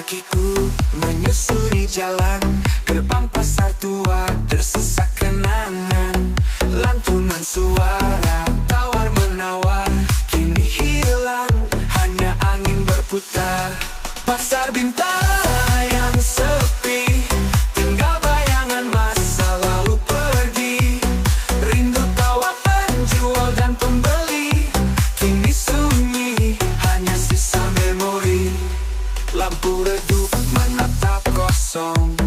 kakiku menyusuri jalan gerbang pasar tua, tersesat kenangan. Lantunan suara tawar-menawar kini hilang, hanya angin berputar. Pasar Bintara yang sepi, tinggal bayangan masa lalu pergi. Rindu tawa penjual dan pembeli, kini sunyi, hanya sisa memori. Lampu redup menatap kosong,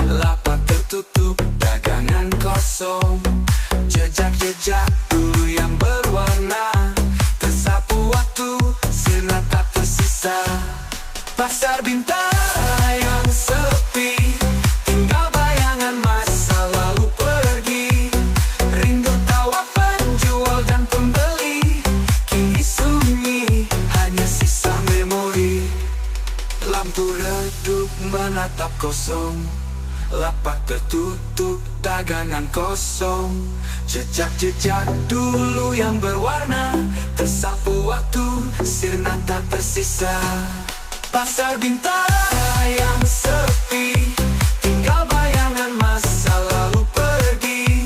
lapak tertutup, dagangan kosong. Jejak-jejak dulu yang berwarna, tersapu waktu, sirna tak tersisa. Pasar Bintara yang sepi, tinggal bayangan masa lalu pergi. Rindu tawa penjual dan pembeli, kini sunyi, hanya sisa memori. Lampu redup menatap kosong, lapak tertutup, dagangan kosong. Jejak-jejak dulu yang berwarna, tersapu waktu, sirna tak tersisa. Pasar Bintara yang sepi, tinggal bayangan masa lalu pergi.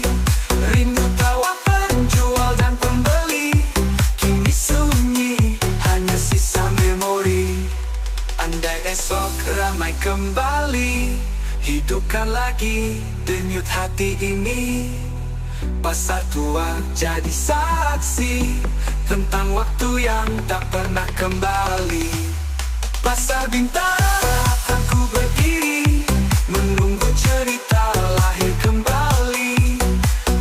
Rindu tawa penjual dan pembeli, kini sunyi, hanya sisa memori. Andai esok ramai kembali, hidupkan lagi denyut hati ini. Pasar tua jadi saksi tentang waktu yang tak pernah kembali. Pasar Bintara aku berdiri, menunggu cerita lahir kembali.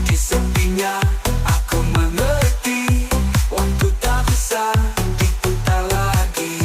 Di sepinya aku mengerti, waktu tak bisa diputar lagi.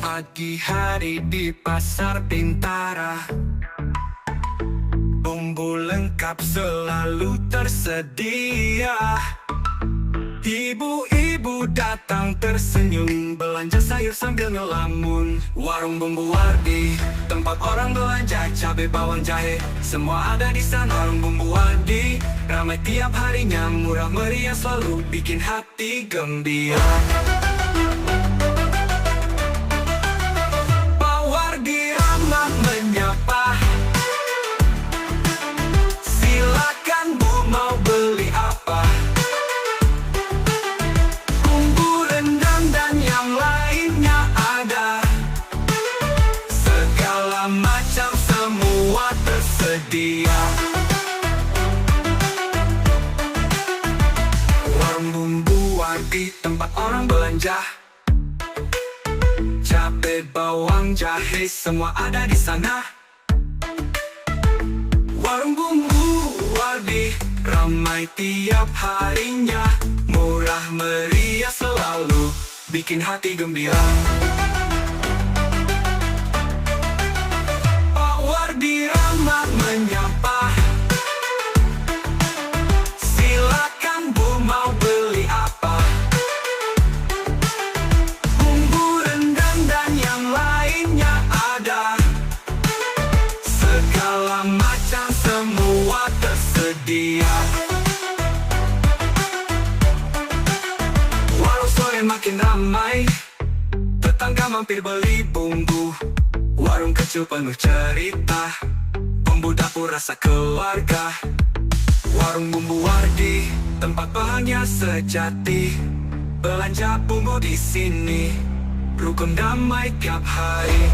Pagi hari di Pasar Bintara, bumbu lengkap selalu tersedia. Ibu-ibu datang tersenyum, belanja sayur sambil ngelamun. Warung bumbu Wardi, tempat orang belanja cabai, bawang, jahe, semua ada di sana. Warung bumbu Wardi, ramai tiap harinya, murah meriah selalu bikin hati gembira. Menyapa, silakan Bu, mau beli apa? Bumbu rendang dan yang lainnya ada, segala macam semua tersedia. Warung bumbu Wardi, tempat orang belanja cabai, bawang, jahe, semua ada di sana. Warung bumbu Wardi, ramai tiap harinya, murah meriah selalu bikin hati gembira. Pak Wardi ramah menyapa, silakan Bu, mau beli apa? Macam semua tersedia. Warung sore makin ramai, tetangga mampir beli bumbu. Warung kecil penuh cerita, bumbu dapur rasa keluarga. Warung bumbu Wardi, tempat bahagia sejati. Belanja bumbu di sini, rukun damai tiap hari.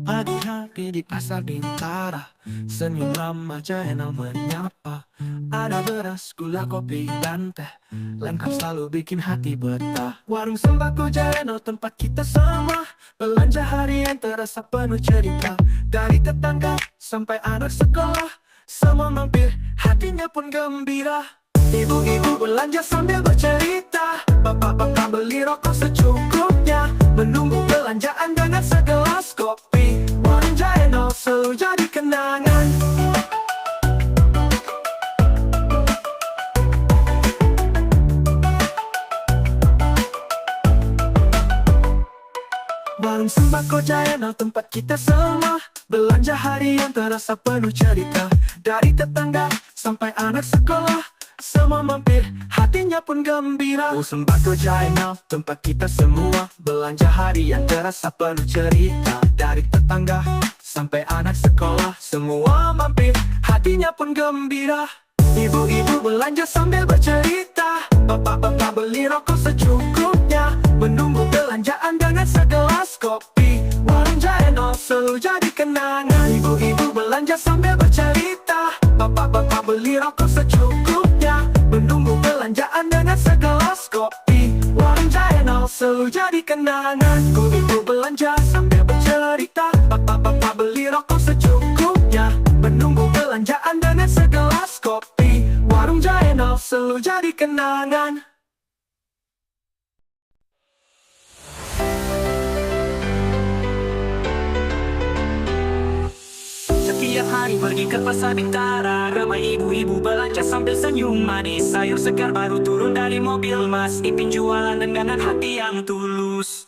Pagi hari di pasar Bintara, senyum ramah Jainal menyapa. Ada beras, gula, kopi, dan teh, lengkap selalu bikin hati betah. Warung sembako Jainal tempat kita semua belanja harian terasa penuh cerita. Dari tetangga sampai anak sekolah, semua mampir, hatinya pun gembira. Ibu-ibu belanja sambil bercerita, bapak-bapak beli rokok secukupnya, menunggu belanjaan dengan segelas kopi. Warung Jainal selalu jadi kenangan. Warung sembako Jainal tempat kita semua belanja harian terasa penuh cerita. Dari tetangga sampai anak sekolah, semua mampir, hatinya pun gembira. Sembako Jainal tempat kita semua belanja harian terasa penuh cerita. Dari tetangga sampai anak sekolah, semua mampir, hatinya pun gembira. Ibu-ibu belanja sambil bercerita, bapak-bapak beli rokok secukupnya, menunggu belanjaan dengan segelas kopi. Warung Jainal selalu jadi kenangan. Ibu-ibu belanja sambil bercerita, bapak-bapak beli rokok secukupnya, menunggu belanjaan dengan segelas kopi. Warung Jainal selalu jadi kenangan. Ibu belanja sambil bercerita, bapak-bapak beli rokok secukupnya, menunggu belanjaan dengan segelas kopi. Warung Jainal selalu jadi kenangan. Setiap hari pergi ke pasar Bintara, ramai ibu-ibu belanja sambil senyum manis. Sayur segar baru turun dari mobil, Mas Ipin jualan dengan hati yang tulus.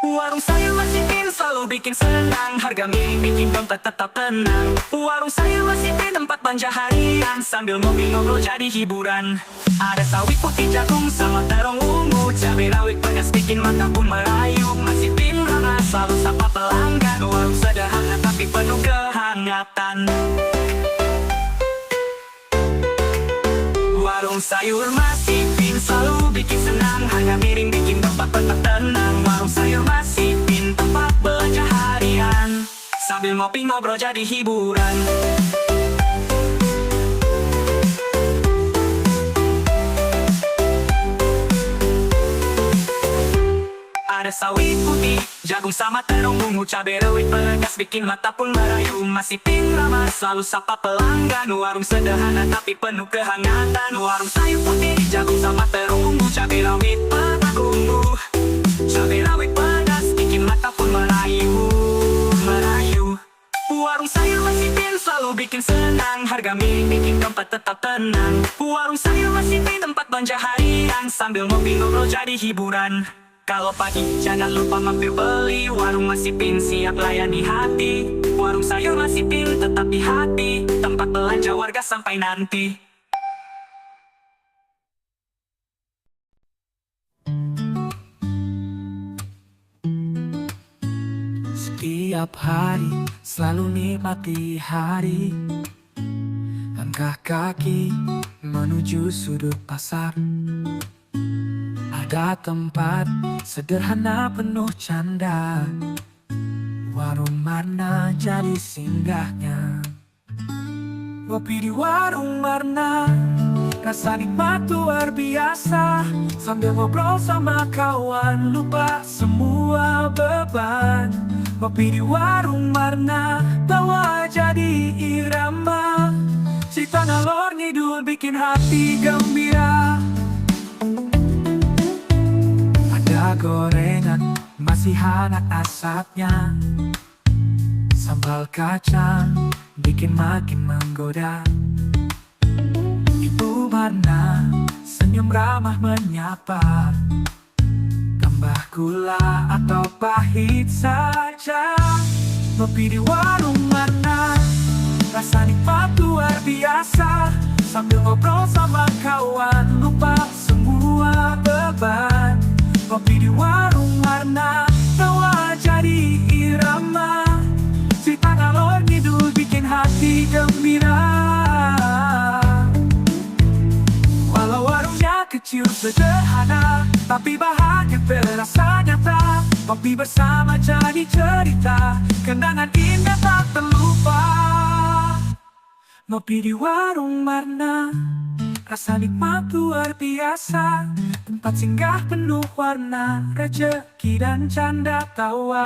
Warung sayur Mas Ipin selalu bikin senang, harga miring bikin dompet tetap tenang. Warung sayur Mas Ipin tempat belanja harian, sambil ngobrol jadi hiburan. Ada sawi putih, jagung sama terong ungu, cabai rawit pedas bikin mata pun merayu. Mas Ipin ramah selalu sapa pelanggan, warung sederhana tapi penuh kehangatan. Warung sayur Mas Ipin selalu bikin senang, harga miring bikin dompet tetap tenang. Warung sayur Mas Ipin tempat belanja harian, sambil ngopi ngobrol jadi hiburan. Ada sawi putih, jagung sama terong ungu, cabai rawit pedas bikin mata pun merayu. Mas Ipin ramah selalu sapa pelanggan, warung sederhana tapi penuh kehangatan. Warung sayur putih, jagung sama terong ungu, cabai rawit pedas ungu, cabai rawit pedas bikin mata pun merayu. Warung sayur Mas Ipin selalu bikin senang, harga miring bikin dompet tetap tenang. Warung sayur Mas Ipin tempat belanja harian, sambil ngopi ngobrol jadi hiburan. Kalau pagi jangan lupa mampir beli, warung Mas Ipin siap layani hati. Warung sayur Mas Ipin tetap di hati, tempat belanja warga sampai nanti. Setiap hari selalu nikmati hari, langkah kaki menuju sudut pasar. Ada tempat sederhana penuh canda, warung mana jadi singgahnya. Kopi di warung Marna, rasa nikmat luar biasa. Sambil ngobrol sama kawan, lupa semua beban. Kopi di warung Marna, bawa jadi irama. Cerita ngalor ngidul bikin hati gembira. Gorengan masih hangat asapnya, sambal kacang bikin makin menggoda. Ibu Marna senyum ramah menyapa, tambah gula atau pahit saja. Kopi di warung Marna, rasa nikmat luar biasa. Sambil ngobrol sama kawan, lupa semua beban. Kopi di warung Marna, bawa jadi irama. Cerita ngalor ngidul bikin hati gembira. Walau warungnya kecil sederhana, tapi bahagia terasa nyata. Kopi bersama jadi cerita, kenangan indah Ngopi di warung Marna, rasa nikmat luar biasa. Tempat singgah penuh warna, rejeki dan canda tawa.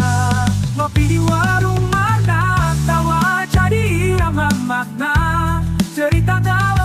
Ngopi di warung Marna, tawa jadi irama makna. Cerita tawa